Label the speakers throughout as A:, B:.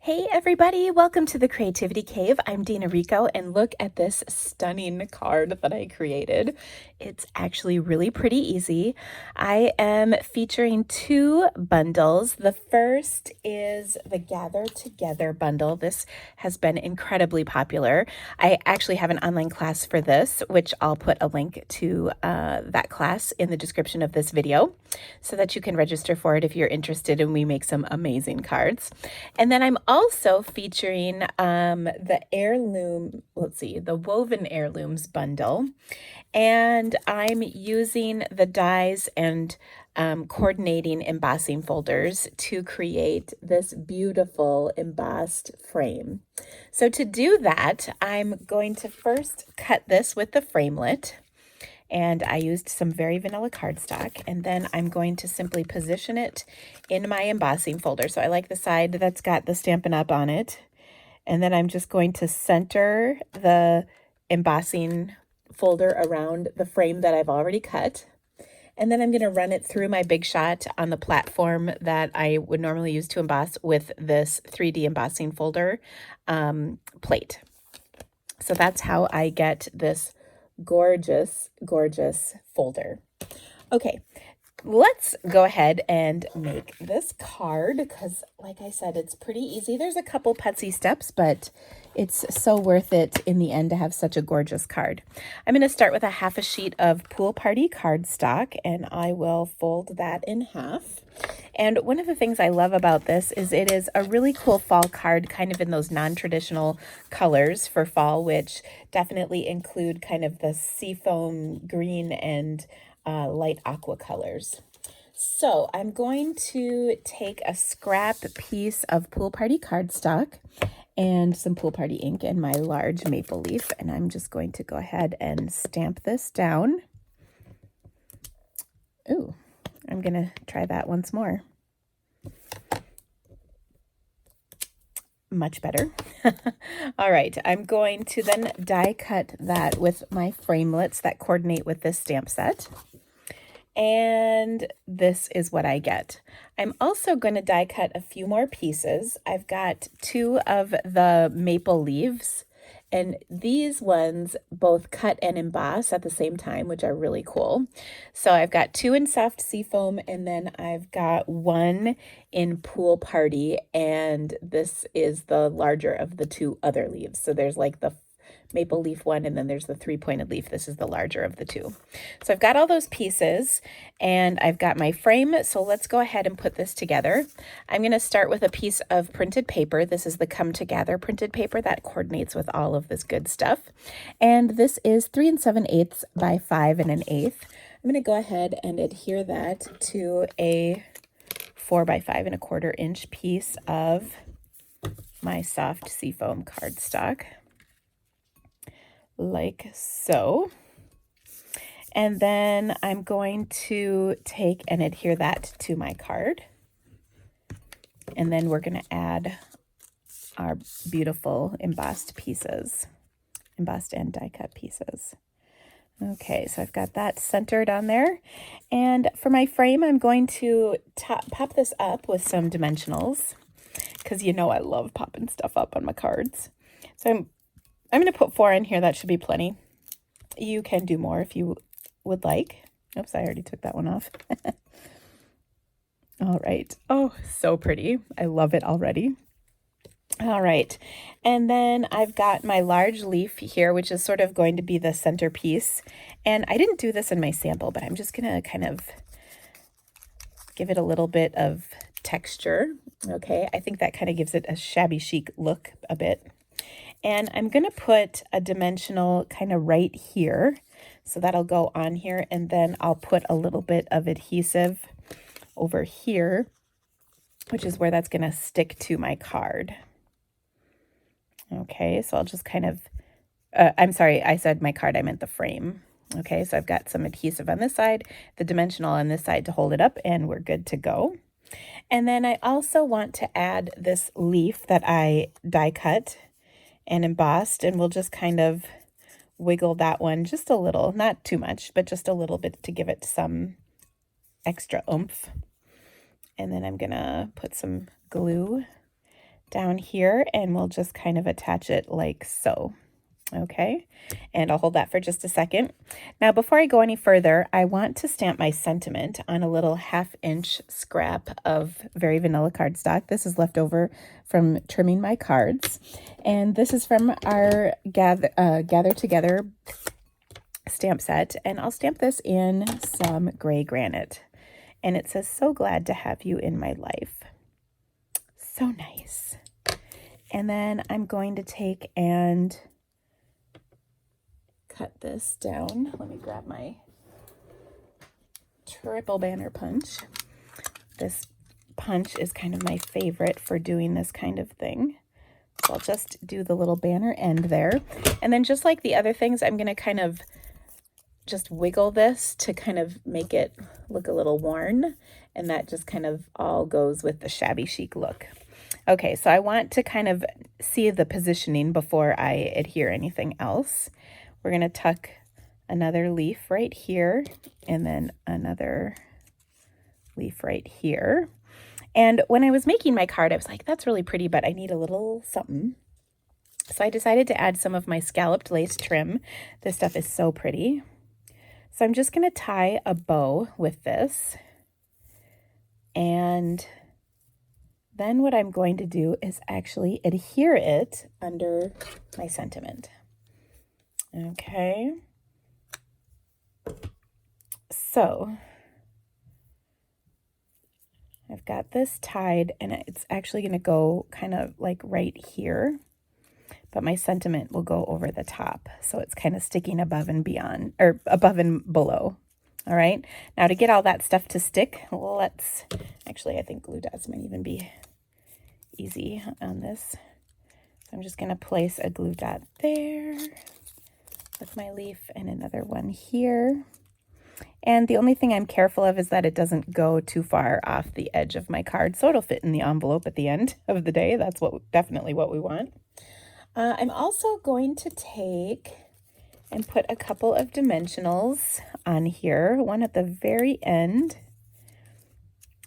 A: Hey everybody, welcome to the Creativity Cave. I'm Dina Rico, and look at this stunning card that I created. It's actually really pretty easy. I am featuring two bundles. The first is the Gather Together bundle. This has been incredibly popular. I actually have an online class for this, which I'll put a link to that class in the description of this video so that you can register for it if you're interested, and we make some amazing cards. And then I'm also featuring the the Woven Heirlooms bundle. And I'm using the dies and coordinating embossing folders to create this beautiful embossed frame. So to do that, I'm going to first cut this with the framelit. And I used some very vanilla cardstock, and then I'm going to simply position it in my embossing folder. So I like the side that's got the Stampin' Up! On it. And then I'm just going to center the embossing folder around the frame that I've already cut. And then I'm going to run it through my Big Shot on the platform that I would normally use to emboss with this 3D embossing folder plate. So that's how I get this gorgeous, gorgeous folder. Okay, let's go ahead and make this card because, like I said, it's pretty easy. There's a couple putsy steps, but it's so worth it in the end to have such a gorgeous card. I'm going to start with a half a sheet of Pool Party cardstock, and I will fold that in half. And one of the things I love about this is it is a really cool fall card, kind of in those non-traditional colors for fall, which definitely include kind of the seafoam green and light aqua colors. So I'm going to take a scrap piece of Pool Party cardstock and some Pool Party ink and my large maple leaf, and I'm just going to go ahead and stamp this down. Ooh, I'm going to try that once more. Much better. All right, I'm going to then die cut that with my framelits that coordinate with this stamp set. And this is what I get. I'm also going to die cut a few more pieces. I've got two of the maple leaves, and these ones both cut and emboss at the same time, which are really cool. So I've got two in Soft Seafoam, and then I've got one in Pool Party, and this is the larger of the two other leaves. So there's like the maple leaf one, and then there's the three-pointed leaf. This is the larger of the two. So I've got all those pieces, and I've got my frame. So let's go ahead and put this together. I'm going to start with a piece of printed paper. This is the Come Together printed paper that coordinates with all of this good stuff. And this is 3 7/8 by 5 1/8. I'm going to go ahead and adhere that to a 4 by 5 1/4 inch piece of my Soft Seafoam cardstock, like so. And then I'm going to take and adhere that to my card. And then we're going to add our beautiful embossed pieces, embossed and die cut pieces. Okay, so I've got that centered on there. And for my frame, I'm going to pop this up with some dimensionals because you know I love popping stuff up on my cards. So I'm going to put 4 in here. That should be plenty. You can do more if you would like. Oops, I already took that one off. All right. Oh, so pretty. I love it already. All right. And then I've got my large leaf here, which is sort of going to be the centerpiece. And I didn't do this in my sample, but I'm just going to kind of give it a little bit of texture. Okay. I think that kind of gives it a shabby chic look a bit. And I'm going to put a dimensional kind of right here. So that'll go on here. And then I'll put a little bit of adhesive over here, which is where that's going to stick to my card. Okay, so I'll just kind of, I'm sorry, I said my card, I meant the frame. Okay, so I've got some adhesive on this side, the dimensional on this side to hold it up, and we're good to go. And then I also want to add this leaf that I die cut and embossed, and we'll just kind of wiggle that one just a little, not too much, but just a little bit to give it some extra oomph. And then I'm gonna put some glue down here, and we'll just kind of attach it like so. Okay, and I'll hold that for just a second. Now, before I go any further, I want to stamp my sentiment on a little 1/2-inch scrap of Very Vanilla cardstock. This is left over from trimming my cards, and this is from our Gather Together stamp set, and I'll stamp this in some gray granite. And it says, "So glad to have you in my life." So nice. And then I'm going to take and cut this down. Let me grab my triple banner punch. This punch is kind of my favorite for doing this kind of thing. So I'll just do the little banner end there. And then just like the other things, I'm going to kind of just wiggle this to kind of make it look a little worn. And that just kind of all goes with the shabby chic look. Okay, so I want to kind of see the positioning before I adhere anything else. We're going to tuck another leaf right here and then another leaf right here. And when I was making my card, I was like, that's really pretty, but I need a little something. So I decided to add some of my scalloped lace trim. This stuff is so pretty. So I'm just going to tie a bow with this. And then what I'm going to do is actually adhere it under my sentiment. Okay. So I've got this tied, and it's actually going to go kind of like right here, but my sentiment will go over the top. So it's kind of sticking above and beyond, or above and below. All right. Now to get all that stuff to stick, actually, I think glue dots might even be easy on this. So I'm just going to place a glue dot there with my leaf and another one here. And the only thing I'm careful of is that it doesn't go too far off the edge of my card, so it'll fit in the envelope at the end of the day. That's definitely what we want. I'm also going to take and put a couple of dimensionals on here, one at the very end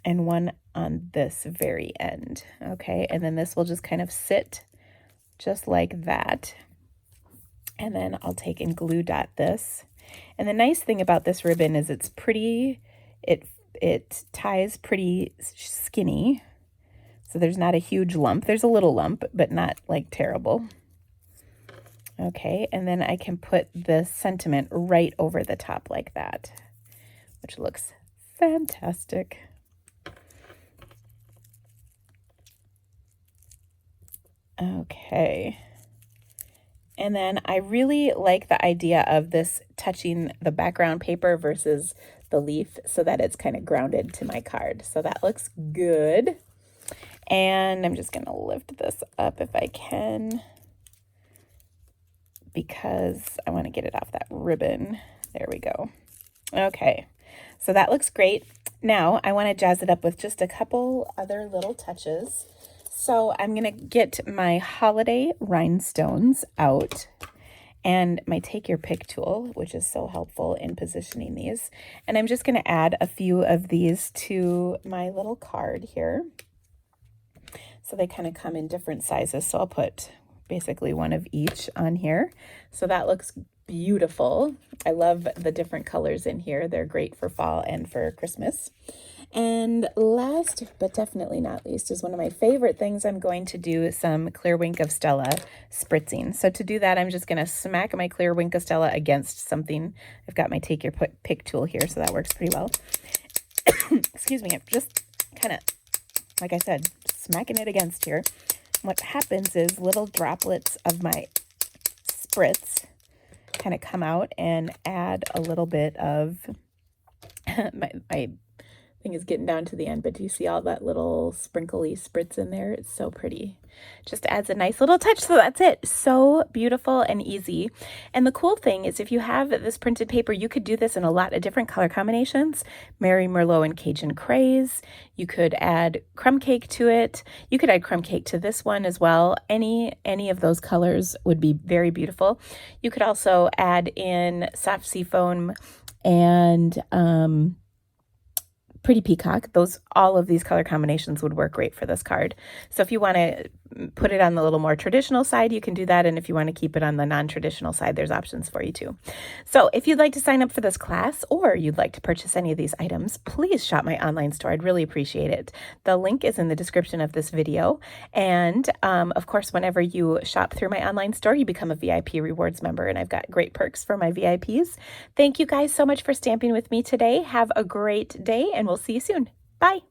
A: and one on this very end. Okay, and then this will just kind of sit just like that. And then I'll take and glue dot this. And the nice thing about this ribbon is it's pretty, it ties pretty skinny. So there's not a huge lump. There's a little lump, but not like terrible. Okay, and then I can put the sentiment right over the top like that, which looks fantastic. Okay. And then I really like the idea of this touching the background paper versus the leaf so that it's kind of grounded to my card. So that looks good. And I'm just going to lift this up if I can, because I want to get it off that ribbon. There we go. Okay, so that looks great. Now I want to jazz it up with just a couple other little touches. So I'm going to get my holiday rhinestones out and my Take Your Pick tool, which is so helpful in positioning these. And I'm just going to add a few of these to my little card here. So they kind of come in different sizes. So I'll put basically one of each on here. So that looks beautiful. I love the different colors in here. They're great for fall and for Christmas. And last but definitely not least is one of my favorite things. I'm going to do some Clear Wink of Stella spritzing. So to do that, I'm just going to smack my Clear Wink of Stella against something. I've got my Take Your Pick tool here, so that works pretty well. Excuse me, I'm just kind of, like I said, smacking it against here. What happens is little droplets of my spritz kind of come out and add a little bit of my thing is getting down to the end, but do you see all that little sprinkly spritz in there? It's so pretty. Just adds a nice little touch. So that's it. So beautiful and easy. And the cool thing is if you have this printed paper, you could do this in a lot of different color combinations. Mary Merlot and Cajun Craze. You could add crumb cake to it. You could add crumb cake to this one as well. Any of those colors would be very beautiful. You could also add in Soft Seafoam and Pretty Peacock. All of these color combinations would work great for this card. So if you want to put it on the little more traditional side, you can do that. And if you want to keep it on the non-traditional side, there's options for you too. So if you'd like to sign up for this class or you'd like to purchase any of these items, please shop my online store. I'd really appreciate it. The link is in the description of this video. And of course, whenever you shop through my online store, you become a VIP rewards member, and I've got great perks for my VIPs. Thank you guys so much for stamping with me today. Have a great day, and we'll see you soon. Bye.